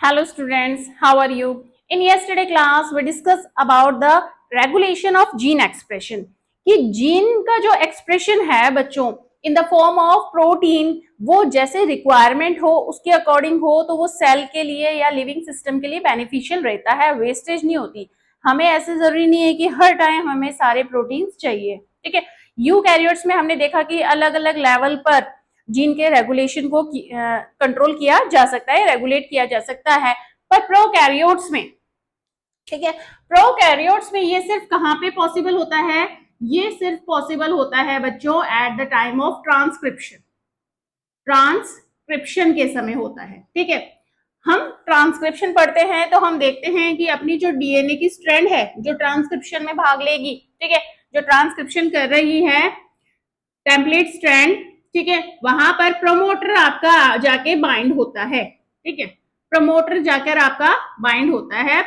Hello students, how are you? In yesterday class we discussed about the regulation of gene expression कि gene का जो expression है बच्चों in the form of protein वो जैसे requirement हो उसके अकॉर्डिंग हो तो वो सेल के लिए या लिविंग सिस्टम के लिए बेनिफिशियल रहता है, वेस्टेज नहीं होती। हमें ऐसे जरूरी नहीं है कि हर टाइम हमें सारे प्रोटीन्स चाहिए, ठीक है। यूकैरियोट्स में हमने देखा कि अलग अलग लेवल पर जीन के रेगुलेशन को कंट्रोल किया जा सकता है, रेगुलेट किया जा सकता है। पर प्रोकैरियोट्स में, ठीक है, प्रोकैरियोट्स में ये सिर्फ कहां पे पॉसिबल होता है? ये सिर्फ पॉसिबल होता है बच्चों at the time of transcription. Transcription के समय होता है, ठीक है। हम ट्रांसक्रिप्शन पढ़ते हैं तो हम देखते हैं कि अपनी जो डीएनए की स्ट्रैंड है जो ट्रांसक्रिप्शन में भाग लेगी, ठीक है, जो ट्रांसक्रिप्शन कर रही है टेम्पलेट स्ट्रैंड, ठीक है, वहां पर प्रमोटर आपका जाके बाइंड होता है, ठीक है, प्रमोटर जाकर आपका बाइंड होता है।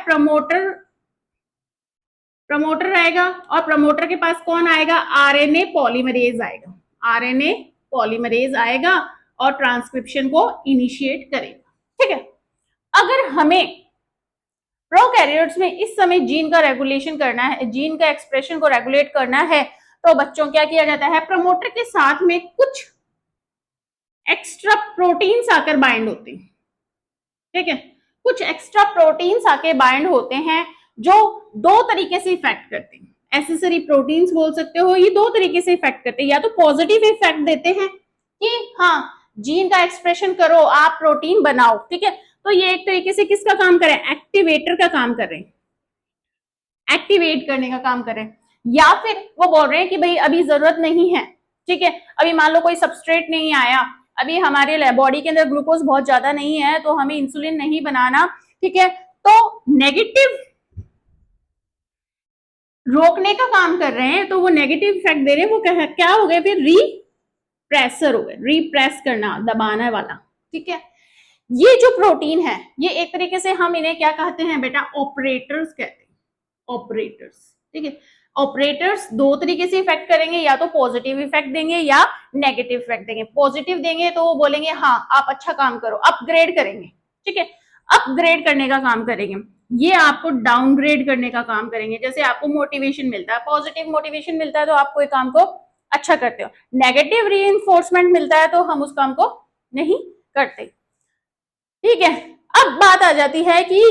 प्रमोटर आएगा और प्रमोटर के पास कौन आएगा? आरएनए पॉलीमरेज आएगा, आरएनए पॉलीमरेज आएगा और ट्रांसक्रिप्शन को इनिशिएट करेगा, ठीक है। अगर हमें प्रोकैरियोट्स में इस समय जीन का रेगुलेशन करना है, जीन का एक्सप्रेशन को रेगुलेट करना है, तो बच्चों क्या किया जाता है? प्रमोटर के साथ में कुछ एक्स्ट्रा प्रोटीन्स आकर बाइंड होते हैं, ठीक है, कुछ एक्स्ट्रा प्रोटीन्स आके बाइंड होते हैं जो दो तरीके से इफेक्ट करते हैं। एसेसरी प्रोटीन्स बोल सकते हो, ये दो तरीके से इफेक्ट करते हैं। या तो पॉजिटिव इफेक्ट देते हैं कि हाँ जीन का एक्सप्रेशन करो, आप प्रोटीन बनाओ, ठीक है, तो ये एक तरीके से किसका काम करें? एक्टिवेटर का काम कर रहे हैं, एक्टिवेट करने का काम कर रहे हैं। या फिर वो बोल रहे हैं कि भाई अभी जरूरत नहीं है, ठीक है, अभी मान लो कोई सबस्ट्रेट नहीं आया, अभी हमारे बॉडी के अंदर ग्लूकोज बहुत ज्यादा नहीं है तो हमें इंसुलिन नहीं बनाना, ठीक है, तो नेगेटिव रोकने का काम कर रहे हैं, तो वो नेगेटिव इफेक्ट दे रहे हैं। वो क्या हो गए फिर? रीप्रेसर हो गए, रिप्रेस करना, दबाना वाला, ठीक है। ये जो प्रोटीन है ये एक तरीके से हम इन्हें क्या कहते हैं बेटा? ऑपरेटर्स कहते हैं, ऑपरेटर्स, ठीक है। ऑपरेटर्स दो तरीके से इफेक्ट करेंगे, या तो पॉजिटिव इफेक्ट देंगे या नेगेटिव इफेक्ट देंगे। पॉजिटिव देंगे तो वो बोलेंगे हाँ आप अच्छा काम करो, अपग्रेड करेंगे, ठीक है, अपग्रेड करने का काम करेंगे। ये आपको डाउनग्रेड करने का काम करेंगे। जैसे आपको मोटिवेशन मिलता है, पॉजिटिव मोटिवेशन मिलता है तो आप कोई काम को अच्छा करते हो, नेगेटिव रीइंफोर्समेंट मिलता है तो हम उस काम को नहीं करते, ठीक है। अब बात आ जाती है कि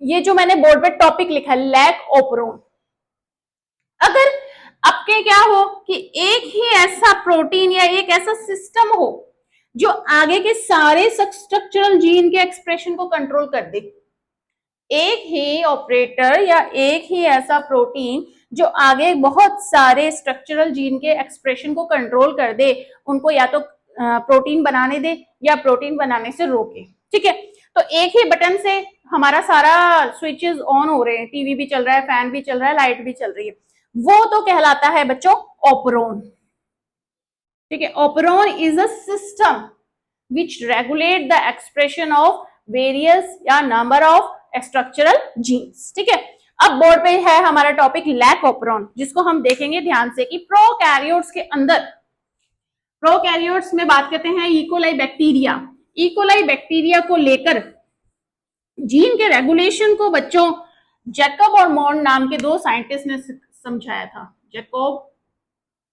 ये जो मैंने बोर्ड पे टॉपिक लिखा है लैक ओपरोन, अगर आपके क्या हो कि एक ही ऐसा प्रोटीन या एक ऐसा सिस्टम हो जो आगे के सारे स्ट्रक्चरल जीन के एक्सप्रेशन को कंट्रोल कर दे, एक ही ऑपरेटर या एक ही ऐसा प्रोटीन जो आगे बहुत सारे स्ट्रक्चरल जीन के एक्सप्रेशन को कंट्रोल कर दे, उनको या तो प्रोटीन बनाने दे या प्रोटीन बनाने से रोके, ठीक है। तो एक ही बटन से हमारा सारा स्विचेस ऑन हो रहे हैं, टीवी भी चल रहा है, फैन भी चल रहा है, लाइट भी चल रही है, वो तो कहलाता है बच्चों ऑपरोन, ठीक है। Operon is a system which regulate the expression of various या नंबर ऑफ स्ट्रक्चरल जीन्स, ठीक है। अब बोर्ड पे है हमारा टॉपिक लैक ऑपरोन, जिसको हम देखेंगे ध्यान से कि प्रोकैरियोट्स के अंदर, प्रोकैरियोट्स में बात करते हैं इकोलाई बैक्टीरिया, इकोलाई बैक्टीरिया को लेकर जीन के रेगुलेशन को बच्चों जैकब और मॉर्न नाम के दो साइंटिस्ट ने समझाया था, जैकब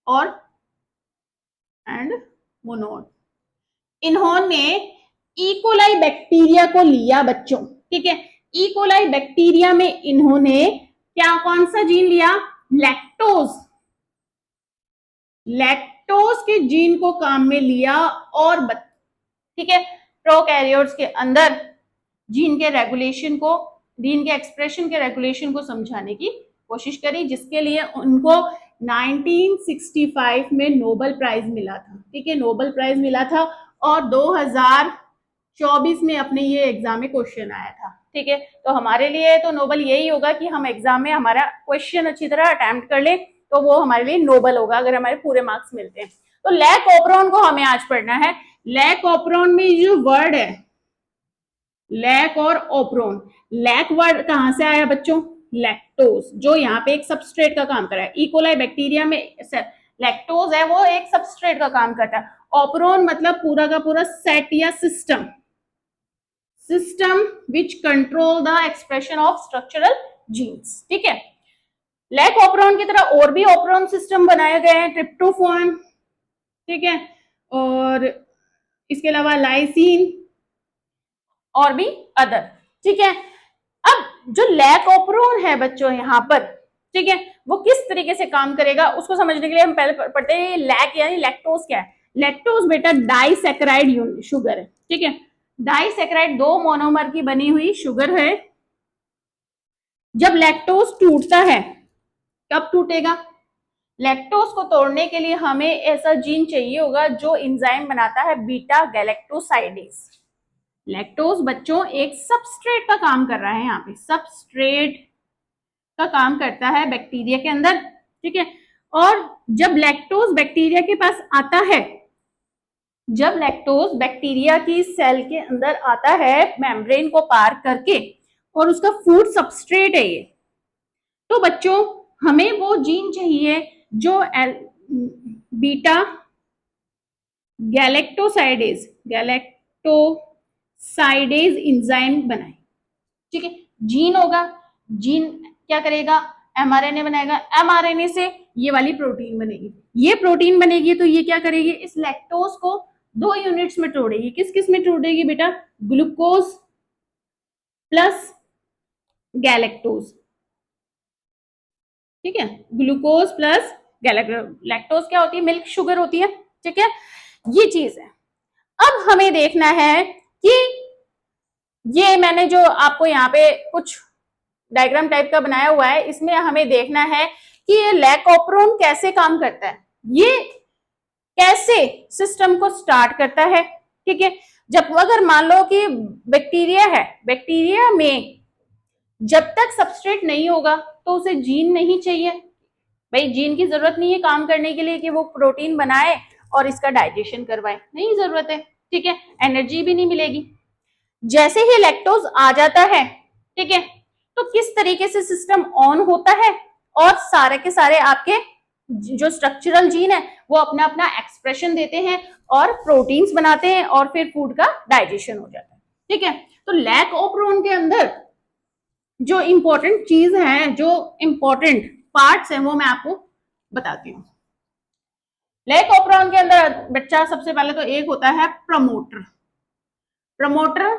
और एंड मोनोड। इन्होंने इकोलाई बैक्टीरिया को लिया बच्चों, ठीक है, इकोलाई बैक्टीरिया में इन्होंने क्या कौन सा जीन लिया? लैक्टोज, लैक्टोज के जीन को काम में लिया और ठीक है, प्रोकैरियोट्स के अंदर जीन के रेगुलेशन को, जीन के एक्सप्रेशन के रेगुलेशन को समझाने की कोशिश करी, जिसके लिए उनको 1965 में नोबेल प्राइज मिला था, ठीक है, नोबेल प्राइज मिला था। और 2024 में अपने ये एग्जाम में क्वेश्चन आया था, ठीक है। तो हमारे लिए तो नोबेल यही होगा कि हम एग्जाम में हमारा क्वेश्चन अच्छी तरह अटेम्प्ट कर ले, तो वो हमारे लिए नोबेल होगा अगर हमारे पूरे मार्क्स मिलते हैं। तो लैक ऑपरोन को हमें आज पढ़ना है। लैक ऑपरोन में जो वर्ड है लैक और ओप्रोन, लैक वर्ड कहां से आया बच्चों? लैक्टोज, जो यहाँ पे एक सबस्ट्रेट का काम कर रहा है। इकोलाई बैक्टीरिया में लैक्टोज है, वो एक सबस्ट्रेट का काम करता है। ओप्रोन मतलब पूरा का पूरा सेट या system, system which control the expression of structural genes. ठीक है, लैक ऑपरॉन की तरह और भी ऑपरॉन सिस्टम बनाए गए हैं, ट्रिप्टोफान, ठीक है, और इसके अलावा लाइसिन और भी अदर। ठीक है, अब जो लैक ऑपरॉन है बच्चों यहाँ पर, ठीक है, वो किस तरीके से काम करेगा उसको समझने के लिए हम पहले पढ़ते हैं लैक यानी लैक्टोज क्या है। लैक्टोज बेटा डाइसैकेराइड शुगर है। ठीक है, डाइसैकेराइड दो मोनोमर की बनी हुई शुगर है। जब लैक्टोज टूटता है, कब टूटेगा? लैक्टोज को तोड़ने के लिए हमें ऐसा जीन चाहिए होगा जो एंजाइम बनाता है बीटा गैलेक्टोसाइडेज। लैक्टोज बच्चों एक सबस्ट्रेट का काम कर रहा है, यहाँ पे सबस्ट्रेट का काम करता है बैक्टीरिया के अंदर। ठीक है, और जब लैक्टोज बैक्टीरिया के पास आता है, जब लैक्टोज बैक्टीरिया की सेल के अंदर आता है मेम्ब्रेन को पार करके, और उसका फूड सबस्ट्रेट है ये, तो बच्चों हमें वो जीन चाहिए जो बीटा गैलेक्टोसाइडेज एंजाइम बनाए। ठीक है, जीन होगा, जीन क्या करेगा? एमआरएनए बनाएगा, एमआरएनए से ये वाली प्रोटीन बनेगी, ये प्रोटीन बनेगी तो ये क्या करेगी? इस लैक्टोज को दो यूनिट्स में तोड़ेगी। किस किस में तोड़ेगी बेटा? Glucose plus galactose. ठीक है, ग्लूकोज प्लस लैक्टोज क्या होती है? मिल्क शुगर होती है। ठीक है, ये चीज है। अब हमें देखना है कि ये मैंने जो आपको यहाँ पे कुछ डायग्राम टाइप का बनाया हुआ है, इसमें हमें देखना है कि ये लैक ऑपरॉन कैसे काम करता है, ये कैसे सिस्टम को स्टार्ट करता है। ठीक है, जब अगर मान लो कि बैक्टीरिया है, बैक्टीरिया में जब तक सबस्ट्रेट नहीं होगा तो उसे जीन नहीं चाहिए। भाई जीन की जरूरत नहीं है काम करने के लिए कि वो प्रोटीन बनाए और इसका डाइजेशन करवाए, नहीं जरूरत है। ठीक है, एनर्जी भी नहीं मिलेगी। जैसे ही लैक्टोज आ जाता है, ठीक है, तो किस तरीके से सिस्टम ऑन होता है और सारे के सारे आपके जो स्ट्रक्चरल जीन है वो अपना अपना एक्सप्रेशन देते हैं और प्रोटीन्स बनाते हैं और फिर फूड का डाइजेशन हो जाता है। ठीक है, तो लैक ऑपरॉन के अंदर जो इंपॉर्टेंट चीज है, जो इंपॉर्टेंट पार्ट्स हैं वो मैं आपको बताती हूँ। लैक ऑपरॉन के अंदर बच्चा सबसे पहले तो एक होता है प्रमोटर। प्रमोटर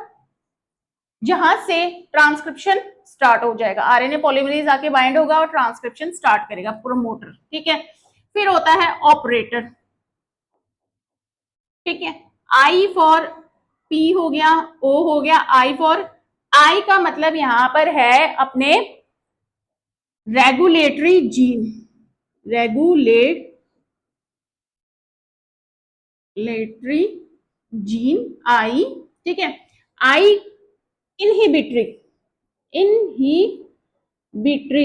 जहां से ट्रांसक्रिप्शन स्टार्ट हो जाएगा, आरएनए पॉलीमरेज आके बाइंड होगा और ट्रांसक्रिप्शन स्टार्ट करेगा, प्रमोटर। ठीक है, फिर होता है ऑपरेटर। ठीक है, आई फॉर पी हो गया, ओ हो गया, आई फॉर आई का मतलब यहां पर है अपने regulatory gene, regulatory gene I. ठीक है, आई इनहिबिटरी, इनहिबिटरी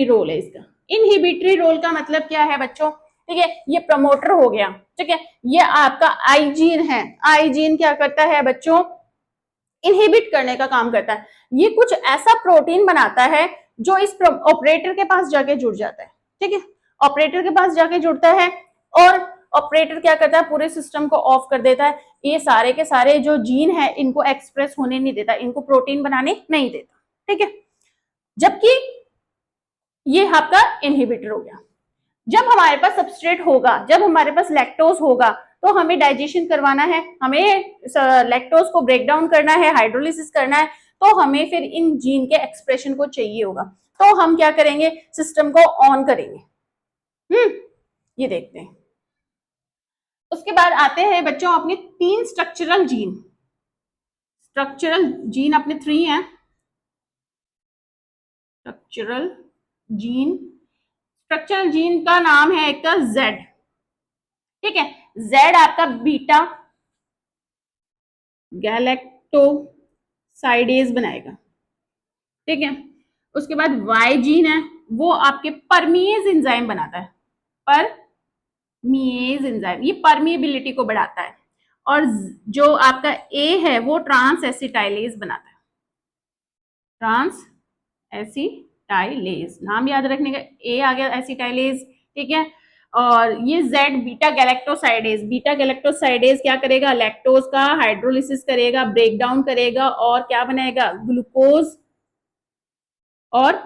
रोल है इसका। इनहिबिटरी रोल का मतलब क्या है बच्चों? ठीक है, ये प्रमोटर हो गया। ठीक है, ये आपका आई जीन है। आई जीन क्या करता है बच्चों? इनहिबिट करने का काम करता है। ये कुछ ऐसा प्रोटीन बनाता है जो इस ऑपरेटर के पास जाके जुड़ जाता है। ठीक है, ऑपरेटर के पास जाके जुड़ता है और ऑपरेटर क्या करता है? पूरे सिस्टम को ऑफ कर देता है। ये सारे के सारे जो जीन है इनको एक्सप्रेस होने नहीं देता, इनको प्रोटीन बनाने नहीं देता। ठीक है, जबकि ये आपका इनहिबिटर हो गया। जब हमारे पास सबस्ट्रेट होगा, जब हमारे पास लैक्टोज होगा, तो हमें डाइजेशन करवाना है, हमें लैक्टोज को ब्रेक डाउन करना है, हाइड्रोलिसिस करना है, तो हमें फिर इन जीन के एक्सप्रेशन को चाहिए होगा। तो हम क्या करेंगे? सिस्टम को ऑन करेंगे। ये देखते हैं। उसके बाद आते हैं बच्चों अपने तीन स्ट्रक्चरल जीन। स्ट्रक्चरल जीन अपने 3 हैं। स्ट्रक्चरल जीन, स्ट्रक्चरल जीन का नाम है एक का जेड। ठीक है, जेड आपका बीटा गैलेक्टोसाइडेज बनाएगा। ठीक है, उसके बाद वाई जीन है, वो आपके परमिएज एंजाइम बनाता है। परमिएज एंजाइम, ये परमिएबिलिटी को बढ़ाता है। और जो आपका ए है वो ट्रांस एसिटाइलेज बनाता है। ट्रांस एसिटाइलेज नाम याद रखने का, ए आ गया एसिटाइलेज। ठीक है, और ये Z beta galactosidase, beta galactosidase क्या करेगा, लैक्टोज का हाइड्रोलिसिस करेगा, ब्रेक डाउन करेगा और क्या बनाएगा, ग्लूकोज और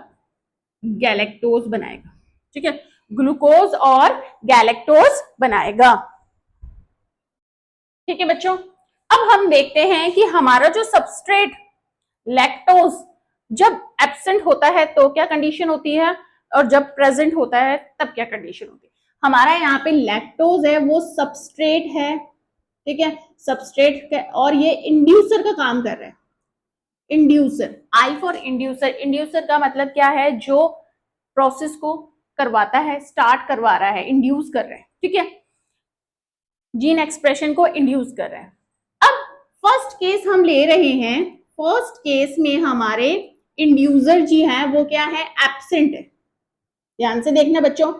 गैलेक्टोज बनाएगा। ठीक है, ग्लूकोज और गैलेक्टोज बनाएगा। ठीक है बच्चों, अब हम देखते हैं कि हमारा जो सबस्ट्रेट लैक्टोज जब एब्सेंट होता है तो क्या कंडीशन होती है, और जब प्रेजेंट होता है तब क्या कंडीशन होती है। हमारा यहाँ पे लैक्टोज है वो सबस्ट्रेट है, ठीक है, सबस्ट्रेट और ये इंड्यूसर का काम कर रहा है। Inducer, I for inducer, inducer का मतलब क्या है, जो प्रोसेस को करवाता है, स्टार्ट करवा रहा है, इंड्यूस कर रहा है। ठीक है, जीन एक्सप्रेशन को इंड्यूस कर रहा है। अब फर्स्ट केस हम ले रहे हैं, फर्स्ट केस में हमारे इंड्यूसर जी हैं वो क्या है, एब्सेंट है। ध्यान से देखना बच्चों,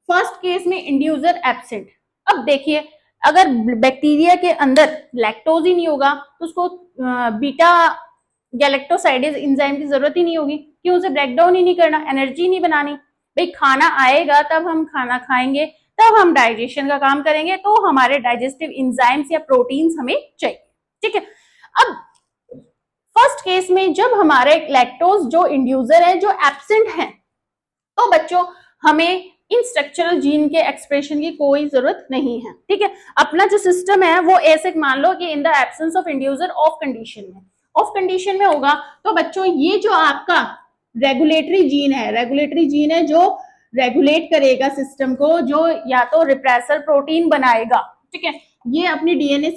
फर्स्ट केस में इंड्यूसर एब्सेंट। अब देखिए, अगर बैक्टीरिया के अंदर लैक्टोज ही नहीं होगा तो उसको बीटा गैलेक्टोसाइडेज एंजाइम की जरूरत ही नहीं होगी, क्यों, उसे ब्रेक डाउन ही नहीं करना, एनर्जी नहीं बनानी। भाई खाना आएगा तब हम खाना खाएंगे, तब हम डाइजेशन का काम करेंगे, तो हमारे डाइजेस्टिव एंजाइम्स या प्रोटीन्स हमें चाहिए। ठीक है, अब फर्स्ट केस में जब हमारे लैक्टोज जो इंड्यूसर है जो एब्सेंट है, तो बच्चों हमें इन स्ट्रक्चरल जीन के एक्सप्रेशन की कोई जरूरत नहीं है। ठीक है, अपना जो सिस्टम है वो ऐसे मान लो कि in the absence of inducer of condition में, ऑफ कंडीशन में होगा। तो बच्चों ये जो आपका रेगुलेटरी जीन है, रेगुलेटरी जीन है जो रेगुलेट करेगा सिस्टम को, जो या तो रिप्रेसर प्रोटीन बनाएगा। ठीक है, ये अपनी डीएनए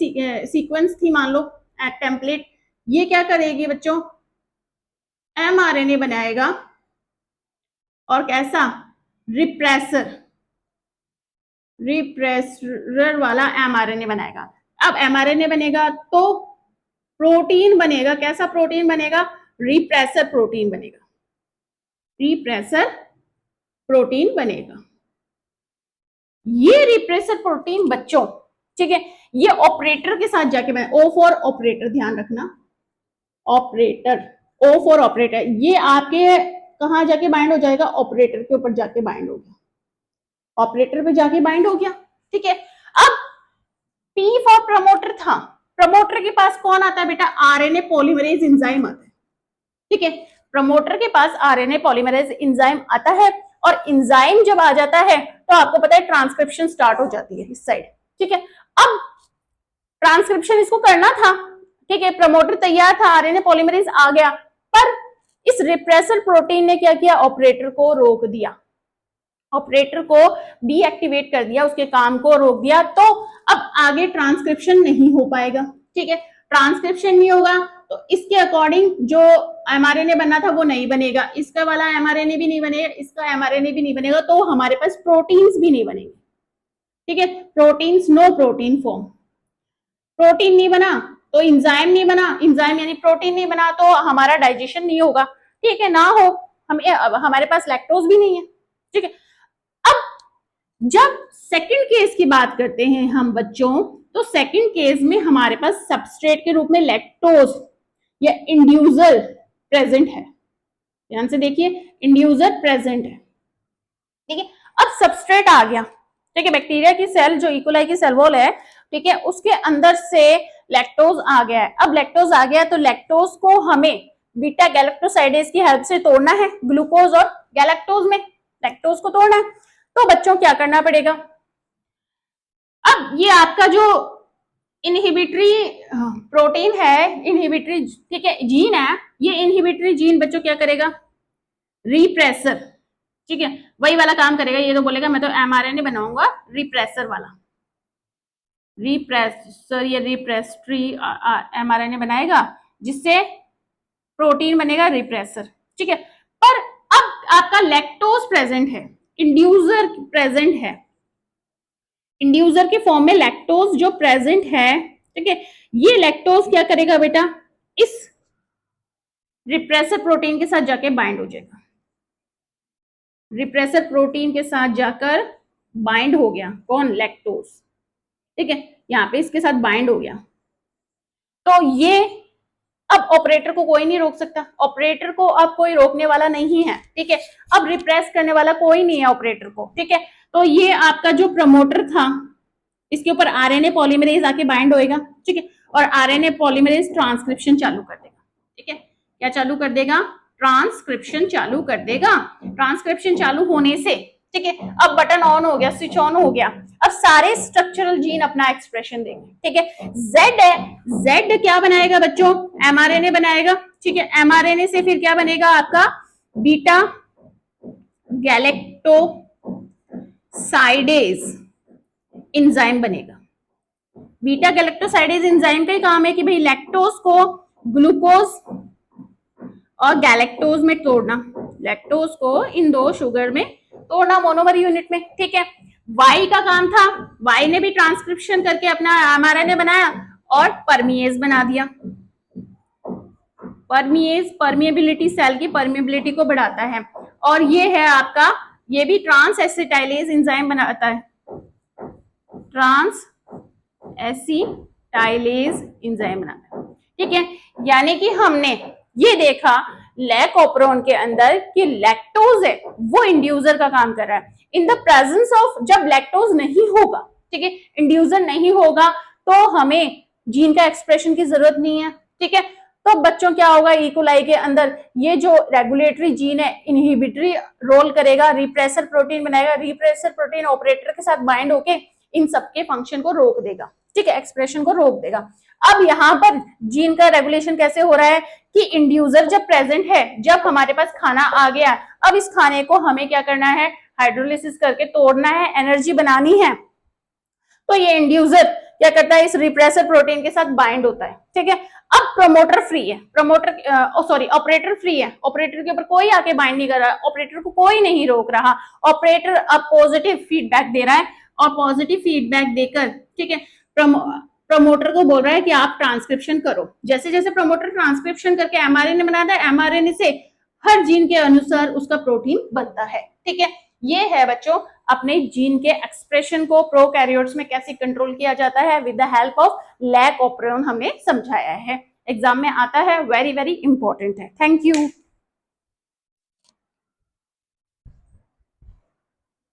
सीक्वेंस थी मान लो टेम्पलेट, ये क्या करेगी बच्चों, एमआरएनए बनाएगा और कैसा, रिप्रेसर, रिप्रेसर वाला एमआरएनए बनाएगा। अब एमआरएनए बनेगा तो प्रोटीन बनेगा, कैसा प्रोटीन बनेगा, रिप्रेसर प्रोटीन बनेगा, रिप्रेसर प्रोटीन बनेगा। ये रिप्रेसर प्रोटीन बच्चों, ठीक है, ये ऑपरेटर के साथ जाके बने, ओ फॉर ऑपरेटर, ध्यान रखना, ऑपरेटर, ओ फॉर ऑपरेटर, ये आपके कहां जाके बाइंड हो जाएगा, ऑपरेटर के ऊपर जाके बाइंड हो गया, ऑपरेटर पे जाके बाइंड हो गया। ठीक है, अब P फॉर प्रमोटर था, प्रमोटर के पास कौन आता है बेटा, आरएनए पॉलीमरेज एंजाइम आता है। ठीक है, प्रमोटर के पास आरएनए पॉलीमरेज एंजाइम आता है, और एंजाइम जब आ जाता है तो आपको पता है ट्रांसक्रिप्शन स्टार्ट हो जाती है इस साइड। ठीक है, अब ट्रांसक्रिप्शन इसको करना था, ठीक है, प्रमोटर तैयार था, आरएनए पॉलीमरेज आ गया, पर इस रिप्रेसर प्रोटीन ने क्या किया, ऑपरेटर को रोक दिया, ऑपरेटर को डीएक्टिवेट कर दिया, उसके काम को रोक दिया, तो अब आगे ट्रांसक्रिप्शन नहीं हो पाएगा। ठीक है, ट्रांसक्रिप्शन नहीं होगा तो इसके अकॉर्डिंग जो एमआरएनए बनना था वो नहीं बनेगा, इसका वाला एमआरएनए भी नहीं बनेगा, इसका एमआरएनए भी नहीं बनेगा, तो हमारे पास प्रोटीन्स भी नहीं बनेंगे। ठीक है, proteins, no protein form, protein नहीं बना तो इंजाइम नहीं बना, इंजाइम यानी प्रोटीन नहीं बना तो हमारा डाइजेशन नहीं होगा। ठीक है, ना हो हमें, हमारे पास लैक्टोज भी नहीं है। ठीक है, अब जब सेकंड केस की बात करते हैं हम बच्चों, तो सेकंड केस में हमारे पास सबस्ट्रेट के रूप में लैक्टोज या इंड्यूसर प्रेजेंट है। ध्यान से देखिए, इंड्यूसर प्रेजेंट है। ठीक है, अब सबस्ट्रेट आ गया। ठीक है, बैक्टीरिया की सेल जो इकोलाई की सेल वॉल है, ठीक है, उसके अंदर से लैक्टोज आ गया है। अब लैक्टोज आ गया तो लैक्टोज को हमें बीटा गैलेक्टोसाइडेज की हेल्प से तोड़ना है, ग्लूकोज और गैलेक्टोज में लैक्टोज को तोड़ना है। तो बच्चों क्या करना पड़ेगा, अब ये आपका जो इनहिबिटरी प्रोटीन है, इनहिबिटरी, ठीक है, जीन है, ये इनहिबिटरी जीन बच्चों क्या करेगा, रिप्रेसर, ठीक है, वही वाला काम करेगा। ये तो बोलेगा मैं तो एमआरएनए बनाऊंगा, रिप्रेसर वाला, रिप्रेसर या रिप्रेस्ट्री एमआरएनए बनाएगा जिससे प्रोटीन बनेगा रिप्रेसर। ठीक है, पर अब आपका लैक्टोज प्रेजेंट है, इंड्यूसर प्रेजेंट है, इंड्यूसर के फॉर्म में लैक्टोज जो प्रेजेंट है। ठीक है, ये लैक्टोज क्या करेगा बेटा, इस रिप्रेसर प्रोटीन के साथ जाके बाइंड हो जाएगा, रिप्रेसर प्रोटीन के साथ जाकर बाइंड हो गया, कौन, लैक्टोज। ठीक है, यहाँ पे इसके साथ बाइंड हो गया, तो ये अब ऑपरेटर को कोई नहीं रोक सकता, ऑपरेटर को अब कोई रोकने वाला नहीं है। ठीक है, अब रिप्रेस करने वाला कोई नहीं है ऑपरेटर को। ठीक है, तो ये आपका जो प्रमोटर था, इसके ऊपर आरएनए पॉलीमरेज आके बाइंड होएगा, ठीक है, और आरएनए पॉलीमरेज ट्रांसक्रिप्शन चालू कर देगा, ठीक है, क्या चालू कर देगा, ट्रांसक्रिप्शन चालू कर देगा। ट्रांसक्रिप्शन चालू होने से, ठीक है, अब बटन ऑन हो गया, स्विच ऑन हो गया, अब सारे स्ट्रक्चरल जीन अपना एक्सप्रेशन देंगे, ठीक है। जेड है, जेड क्या बनाएगा बच्चों, एमआरएनए बनाएगा, ठीक है, एमआरएनए से फिर क्या बनेगा आपका, बीटा गैलेक्टोसाइडेज इंजाइम बनेगा। बीटा गैलेक्टोसाइडेज इंजाइम का ही काम है कि भाई लैक्टोज को ग्लूकोज और गैलेक्टोज में तोड़ना, लैक्टोज को इन दो शुगर में तोड़ना मोनोमर यूनिट में, ठीक है। वाई का काम था, वाई ने भी ट्रांसक्रिप्शन करके अपना एमआरएनए बनाया और परमिएज बना दिया। परमिएज परमिएबिलिटी, सेल की परमिएबिलिटी को बढ़ाता है, और ये है आपका, ये भी ट्रांस एसिटाइलेज एंजाइम बनाता है, ट्रांस एसिटाइलेज एंजाइम बनाता है, ठीक है। यानी कि हमने ये देखा लैक ऑपरोन के अंदर कि लैक्टोज है वो इंड्यूसर का काम कर रहा है। इन द प्रेजेंस ऑफ, जब लैक्टोज नहीं होगा, ठीक है, इंड्यूसर नहीं होगा, तो हमें जीन का एक्सप्रेशन की जरूरत नहीं है, ठीक है। तो बच्चों क्या होगा, इकोलाई के अंदर ये जो रेगुलेटरी जीन है इनहिबिटरी रोल करेगा, रिप्रेसर प्रोटीन बनाएगा, रिप्रेसर प्रोटीन ऑपरेटर के साथ बाइंड होके इन सबके फंक्शन को रोक देगा, ठीक है, एक्सप्रेशन को रोक देगा। अब यहाँ पर जीन का रेगुलेशन कैसे हो रहा है कि इंड्यूसर जब प्रेजेंट है, जब हमारे पास खाना आ गया, अब इस खाने को हमें क्या करना है, हाइड्रोलिसिस करके तोड़ना है, एनर्जी बनानी है, तो ये इंड्यूसर क्या करता है, इस रिप्रेसर प्रोटीन के साथ बाइंड होता है, ठीक है। अब प्रमोटर फ्री है, प्रमोटर सॉरी ऑपरेटर फ्री है, ऑपरेटर के ऊपर कोई आके बाइंड नहीं कर रहा, ऑपरेटर को कोई नहीं रोक रहा, ऑपरेटर अब पॉजिटिव फीडबैक दे रहा है, और पॉजिटिव फीडबैक देकर, ठीक है, प्रमोटर को बोल रहा है कि आप ट्रांसक्रिप्शन करो। जैसे जैसे प्रमोटर ट्रांसक्रिप्शन करके एमआरएनए बनाता है, एमआरएनए से हर जीन के अनुसार उसका प्रोटीन बनता है, ठीक है। ये है बच्चों अपने जीन के एक्सप्रेशन को प्रोकैरियोट्स में कैसे कंट्रोल किया जाता है with the help of lac operon, हमने समझाया है, एग्जाम में आता है, वेरी वेरी इंपॉर्टेंट है। Thank you.